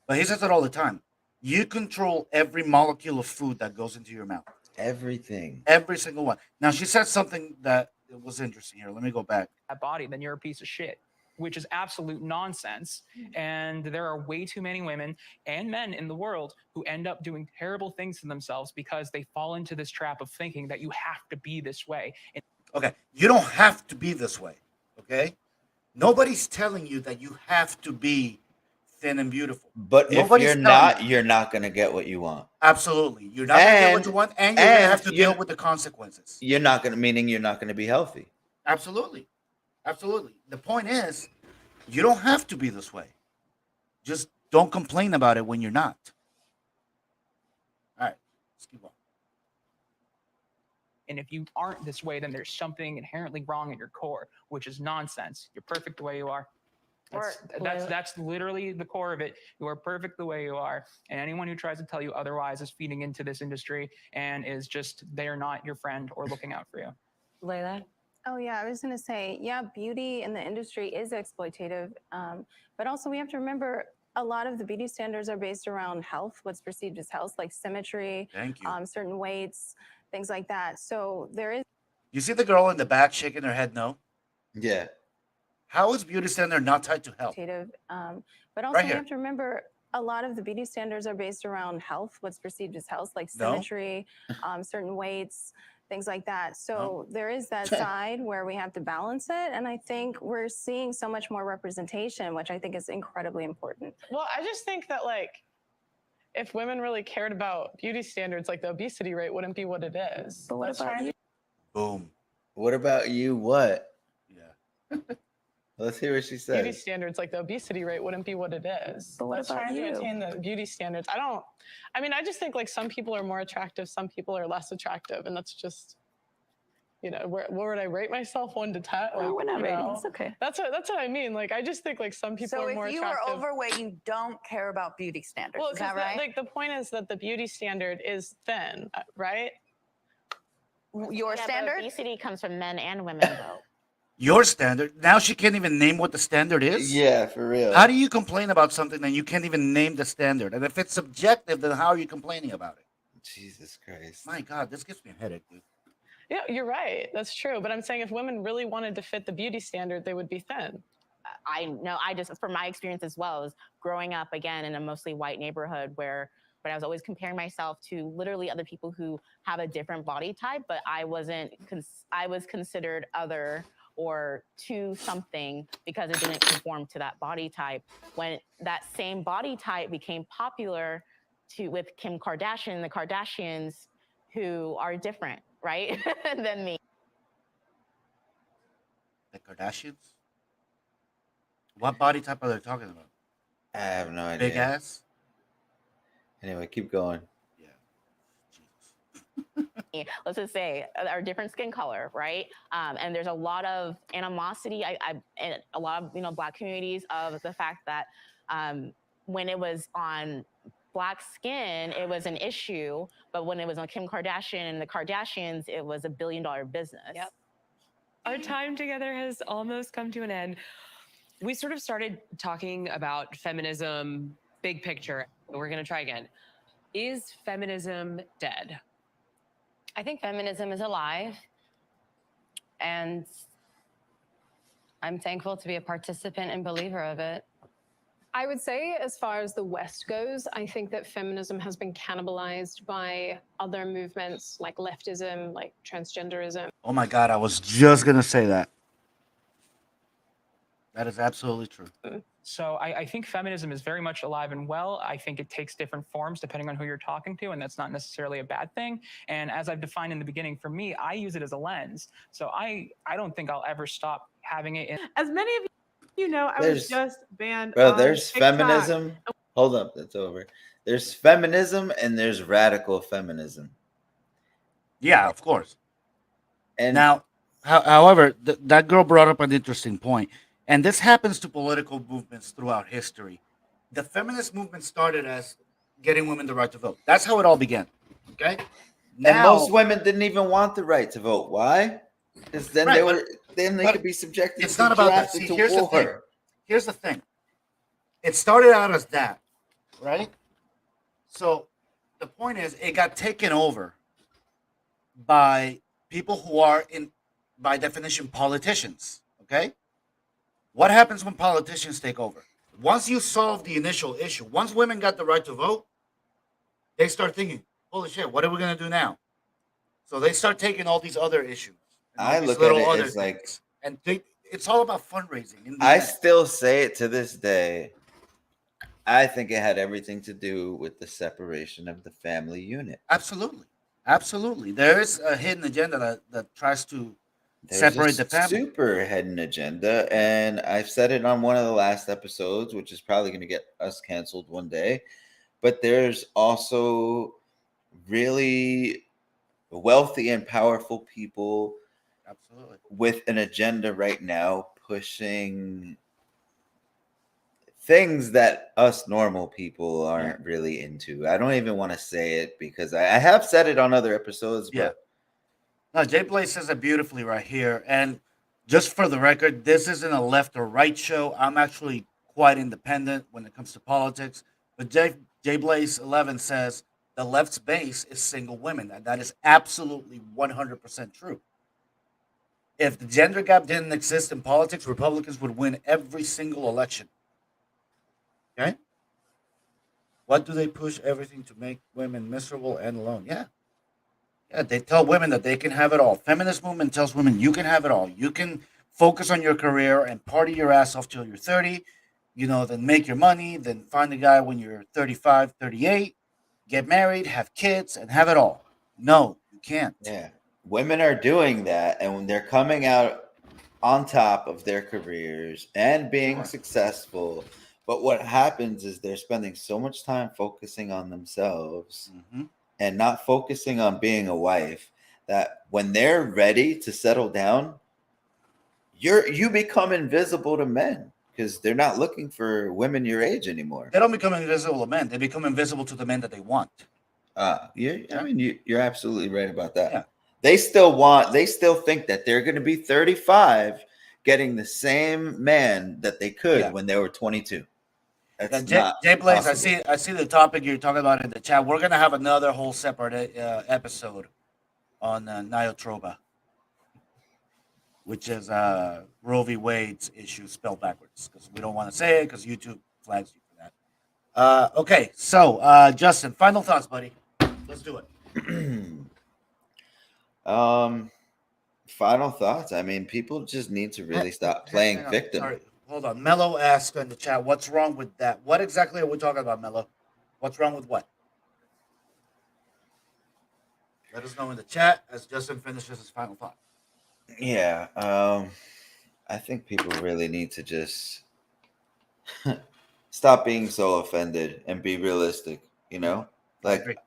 But he says it all the time. You control every molecule of food that goes into your mouth. Everything. Every single one. Now, she said something that was interesting here. Let me go back. that body, then you're a piece of shit, which is absolute nonsense. And there are way too many women and men in the world who end up doing terrible things to themselves because they fall into this trap of thinking that you have to be this way. And Okay. You don't have to be this way. Okay. Nobody's telling you that you have to be thin and beautiful. But Nobody's if you're telling not, you. you're not going to get what you want. Absolutely. You're not going to get what And- you want, and you're going to have to and deal you're- with the consequences. You're not going to, meaning you're not going to be healthy. Absolutely. Absolutely. The point is, you don't have to be this way. Just don't complain about it when you're not. All right. Let's keep on. And if you aren't this way, then there's something inherently wrong at your core, which is nonsense. You're perfect the way you are. That's literally the core of it. You are perfect the way you are, and anyone who tries to tell you otherwise is feeding into this industry and is just they are not your friend or looking out for you. Layla? Oh, yeah. I was going to say, yeah, beauty in the industry is exploitative. But also, we have to remember a lot of the beauty standards are based around health, what's perceived as health, like symmetry, Thank you. certain weights, things like that. So there is. You see the girl in the back shaking her head no? Yeah. How is beauty standard not tied to health? But also, we have to remember a lot of the beauty standards are based around health, what's perceived as health, like symmetry, certain weights, things like that. So there is that side where we have to balance it. And I think we're seeing so much more representation, which I think is incredibly important. Well, I just think that, like, if women really cared about beauty standards, like, the obesity rate wouldn't be what it is. But what about you? Boom. What about you? What? Yeah. Let's hear what she said. Beauty standards, like, the obesity rate wouldn't be what it is. But what Let's about try to you? attain the beauty standards. I just think, like, some people are more attractive, some people are less attractive, and that's just, where would I rate myself 1 to 10? Like, We're not rating. It's okay. That's what I mean. Like, I just think, like, some people So are more if you attractive. are overweight, you don't care about beauty standards. Well, is that right? the point is that the beauty standard is thin, right? Your standard? Obesity comes from men and women, though. Your standard. Now she can't even name what the standard is? Yeah, for real. How do you complain about something that you can't even name the standard? And if it's subjective, then how are you complaining about it? Jesus Christ. My God, this gives me a headache, dude. Yeah, you're right. That's true. But I'm saying if women really wanted to fit the beauty standard, they would be thin. I know, from my experience as well, is growing up again in a mostly white neighborhood where I was always comparing myself to literally other people who have a different body type, but I was considered other or to something because it didn't conform to that body type. When that same body type became popular with Kim Kardashian, the Kardashians, who are different, right, than me. The Kardashians? What body type are they talking about? I have no idea. Big ass? Anyway, keep going. Let's just say our different skin color, right? And there's a lot of animosity in a lot of Black communities of the fact that when it was on Black skin, it was an issue, but when it was on Kim Kardashian and the Kardashians, it was $1 billion business. Yep. Our time together has almost come to an end. We sort of started talking about feminism, big picture. We're going to try again. Is feminism dead? I think feminism is alive, and I'm thankful to be a participant and believer of it. I would say, as far as the West goes, I think that feminism has been cannibalized by other movements like leftism, like transgenderism. Oh my God, I was just going to say that. That is absolutely true. So I think feminism is very much alive and well. I think it takes different forms depending on who you're talking to, and that's not necessarily a bad thing. And as I've defined in the beginning, for me, I use it as a lens. So I don't think I'll ever stop having it. As many of you know, I was just banned. Bro, there's feminism. Hold up, that's over. There's feminism and there's radical feminism. Yeah, of course. And now, however, that girl brought up an interesting point. And this happens to political movements throughout history. The feminist movement started as getting women the right to vote. That's how it all began. Okay. And most women didn't even want the right to vote. Why? Because then they could be subjected. It's not about that. See, here's the thing. Here's the thing. It started out as that, right? So the point is, it got taken over by people who are by definition, politicians. Okay. What happens when politicians take over? Once you solve the initial issue, once women got the right to vote, they start thinking, holy shit, what are we going to do now? So they start taking all these other issues. I look at it as like... And it's all about fundraising. I still say it to this day. I think it had everything to do with the separation of the family unit. Absolutely. Absolutely. There is a hidden agenda that tries to separate the family. Super hidden agenda, and I've said it on one of the last episodes, which is probably going to get us canceled one day. But there's also really wealthy and powerful people, absolutely, with an agenda right now pushing things that us normal people aren't really into. I don't even want to say it because I have said it on other episodes, but no, Jay Blaze says it beautifully right here. And just for the record, this isn't a left or right show. I'm actually quite independent when it comes to politics. But Jay Blaze 11 says the left's base is single women, and that is absolutely 100% true. If the gender gap didn't exist in politics, Republicans would win every single election. Okay? What do they push everything to make women miserable and alone? Yeah. Yeah, they tell women that they can have it all. Feminist movement tells women you can have it all. You can focus on your career and party your ass off till you're 30, then make your money, then find a guy when you're 35, 38, get married, have kids, and have it all. No, you can't. Yeah. Women are doing that, and when they're coming out on top of their careers and being successful, but what happens is they're spending so much time focusing on themselves and not focusing on being a wife that when they're ready to settle down, you become invisible to men because they're not looking for women your age anymore. They don't become invisible to men. They become invisible to the men that they want. You're absolutely right about that. Yeah. They still think that they're going to be 35 getting the same man that they could when they were 22. That's not Jay Blaze, possible. I see the topic you're talking about in the chat. We're gonna have another whole separate episode on Niotroba, which is Roe v. Wade's issue spelled backwards because we don't want to say it because YouTube flags you for that. Okay, so Justin, final thoughts, buddy. Let's do it. Final thoughts. I mean, people just need to really stop playing victim. Sorry. Hold on. Mello asked in the chat, what's wrong with that? What exactly are we talking about, Mello? What's wrong with what? Let us know in the chat as Justin finishes his final thought. Yeah. I think people really need to just stop being so offended and be realistic, Like,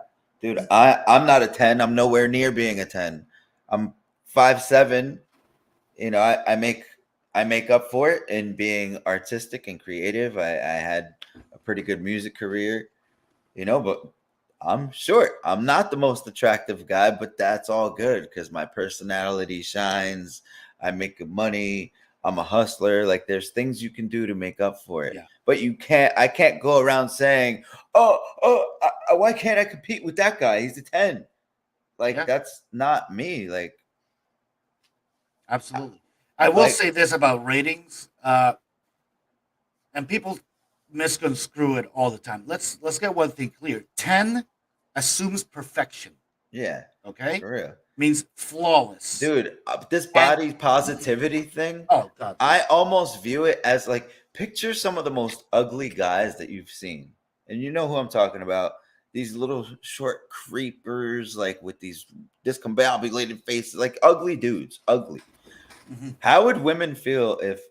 dude, I'm not a 10. I'm nowhere near being a 10. I'm 5'7". I make up for it in being artistic and creative. I had a pretty good music career, but I'm short. I'm not the most attractive guy, but that's all good because my personality shines. I make good money. I'm a hustler. Like there's things you can do to make up for it. Yeah. But I can't go around saying, why can't I compete with that guy? He's a 10. Like that's not me. Like absolutely. I will say this about ratings, and people misconstrue it all the time. Let's get one thing clear. 10 assumes perfection. Yeah. Okay. For real. Means flawless. Dude, this body positivity thing. Oh God. I almost view it as like picture some of the most ugly guys that you've seen, and you know who I'm talking about. These little short creepers, like with these discombobulated faces, like ugly dudes, ugly. Mm-hmm. How would women feel if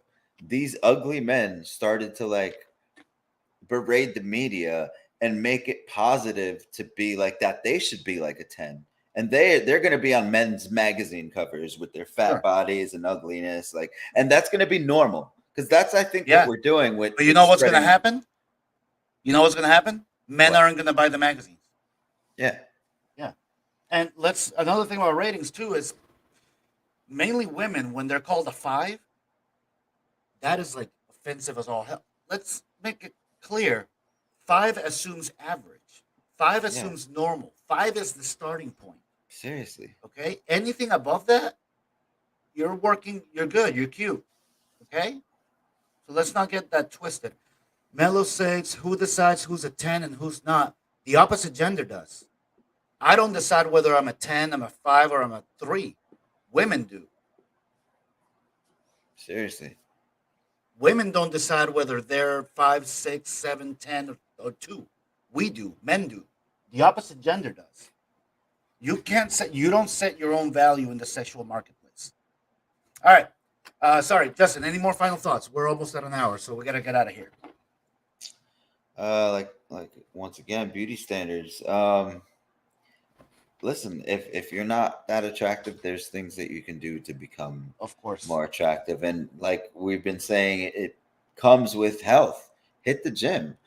these ugly men started to like berate the media and make it positive to be like that? They should be like a 10, and they're going to be on men's magazine covers with their fat bodies and ugliness, like, and that's going to be normal because that's I think what we're doing with. But you know what's going to happen? You know what's going to happen? Men aren't going to buy the magazines. Yeah. And another thing about ratings too is mainly women, when they're called a 5, that is like offensive as all hell. Let's make it clear. 5 assumes average. 5 assumes normal. 5 is the starting point. Seriously. Okay? Anything above that, you're good, you're cute. Okay? So let's not get that twisted. Mello says, who decides who's a 10 and who's not? The opposite gender does. I don't decide whether I'm a 10, I'm a 5, or I'm a 3. Women do. Seriously. Women don't decide whether they're 5, 6, 7, 10, or 2. We do. Men do. The opposite gender does. You don't set your own value in the sexual marketplace. All right. Sorry, Justin, any more final thoughts? We're almost at an hour, so we got to get out of here. Like once again, beauty standards. Listen, if you're not that attractive, there's things that you can do to become, of course, more attractive. And like we've been saying, it comes with health. hit the gym.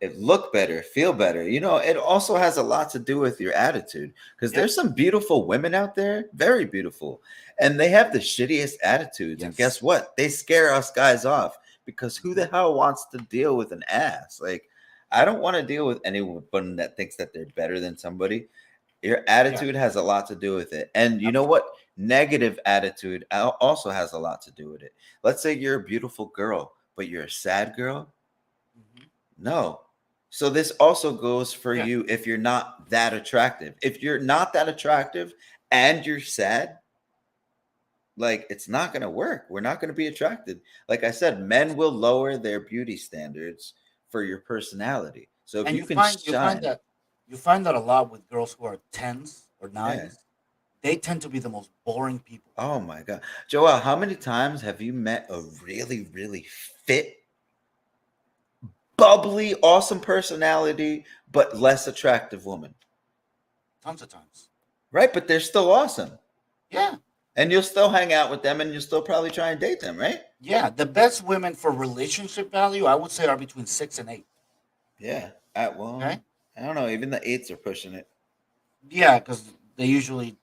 It look better, feel better. You know, it also has a lot to do with your attitude because there's some beautiful women out there, very beautiful, and they have the shittiest attitudes. And guess what? They scare us guys off because who the hell wants to deal with an ass? Like, I don't want to deal with anyone that thinks that they're better than somebody. Your attitude has a lot to do with it. And you know what? Negative attitude also has a lot to do with it. Let's say you're a beautiful girl, but you're a sad girl. No. So this also goes for you if you're not that attractive. If you're not that attractive and you're sad, like it's not going to work. We're not going to be attracted. Like I said, men will lower their beauty standards for your personality. So if you can shine, you find that a lot with girls who are 10s or 9s. They tend to be the most boring people. Oh my God. Joel, how many times have you met a really, really fit, bubbly, awesome personality, but less attractive woman? Tons of times. Right, but they're still awesome. Yeah. And you'll still hang out with them and you'll still probably try and date them, right? Yeah. The best women for relationship value, I would say, are between 6 and 8. Yeah. I don't know. Even the 8s are pushing it. Yeah, because they usually,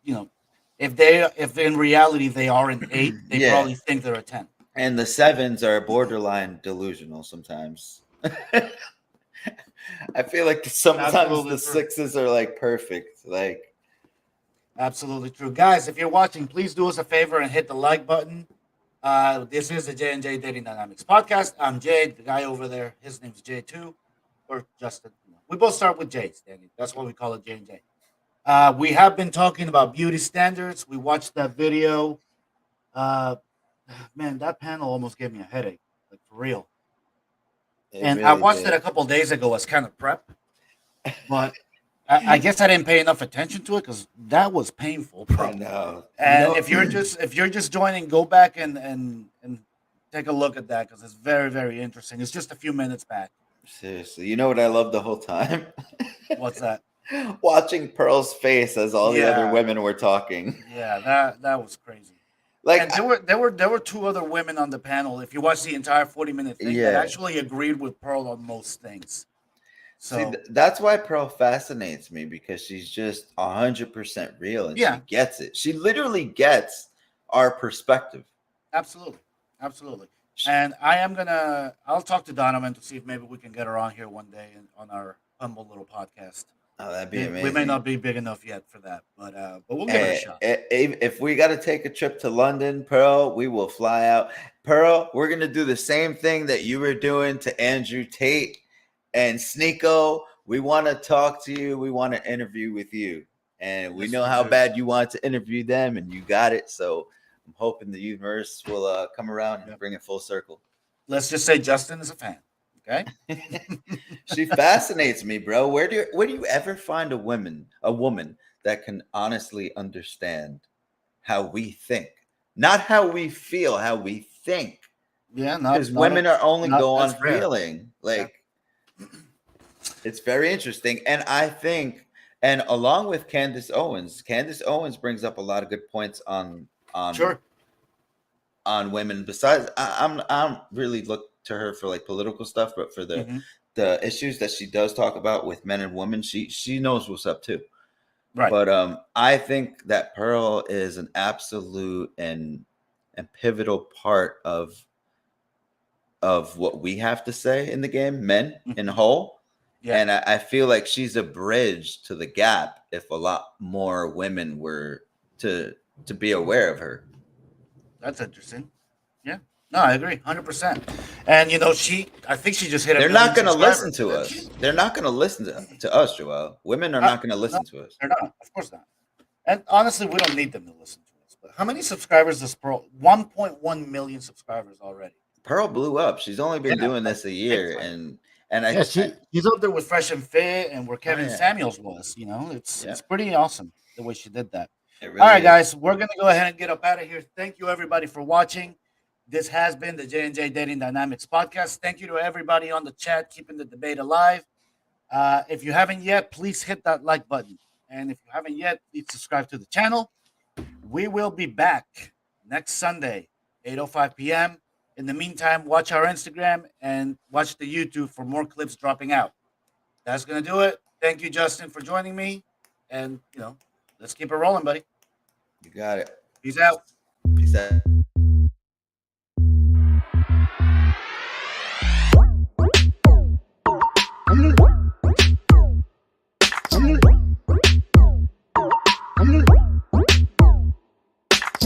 if in reality they are an 8, they probably think they're a 10. And the 7s are borderline delusional sometimes. I feel like sometimes the 6s are like perfect. Like, absolutely true. Guys, if you're watching, please do us a favor and hit the like button. This is the J&J Dating Dynamics podcast. I'm Jade. The guy over there, his name's Jay too, or Justin. We both start with Jay, Danny. That's why we call it J&J. We have been talking about beauty standards. We watched that video. Man, that panel almost gave me a headache, like for real. And I watched it a couple of days ago as kind of prep, but I guess I didn't pay enough attention to it because that was painful. Bro. I know. And if you're just joining, go back and take a look at that because it's very, very interesting. It's just a few minutes back. Seriously, you know what I love the whole time? What's that? Watching Pearl's face as all the other women were talking. Yeah, that was crazy. Like, and there were 2 other women on the panel. If you watch the entire 40-minute thing, that actually agreed with Pearl on most things. So see, that's why Pearl fascinates me because she's just 100% real and she gets it. She literally gets our perspective. Absolutely. And I'll talk to Donovan to see if maybe we can get her on here one day on our humble little podcast. Oh, that'd be amazing. We may not be big enough yet for that, but we'll give it a shot. If we got to take a trip to London, Pearl, we will fly out. Pearl, we're going to do the same thing that you were doing to Andrew Tate and Sneeko. We want to talk to you. We want to interview with you. And we know how bad you want to interview them, and you got it. So I'm hoping the universe will come around and bring it full circle. Let's just say Justin is a fan. Okay. She fascinates me, bro. Where do you ever find a woman that can honestly understand how we think, not how we feel, how we think? Yeah, because women are only go on feeling. Like, it's very interesting, and I think, and along with Candace Owens brings up a lot of good points on women. Besides, I'm really look to her for like political stuff, but for the issues that she does talk about with men and women, she knows what's up too. Right. But I think that Pearl is an absolute and pivotal part of what we have to say in the game, men in whole. Yeah. And I feel like she's a bridge to the gap if a lot more women were to be aware of her. That's interesting. Yeah. No, I agree, 100%. And I think she just hit. They're not going to listen to us. They're not going to listen to us, Joel. Women are not going to listen to us. They're not, of course not. And honestly, we don't need them to listen to us. But how many subscribers does Pearl? 1.1 million subscribers already. Pearl blew up. She's only been doing this a year, and she's up there with Fresh and Fit and where Kevin Samuels was. It's pretty awesome the way she did that. Really all right, guys, we're gonna go ahead and get up out of here. Thank you, everybody, for watching. This has been the J&J Dating Dynamics podcast. Thank you to everybody on the chat, keeping the debate alive. If you haven't yet, please hit that like button. And if you haven't yet, please subscribe to the channel. We will be back next Sunday, 8:05 p.m. In the meantime, watch our Instagram and watch the YouTube for more clips dropping out. That's going to do it. Thank you, Justin, for joining me. And, let's keep it rolling, buddy. You got it. Peace out. Peace out.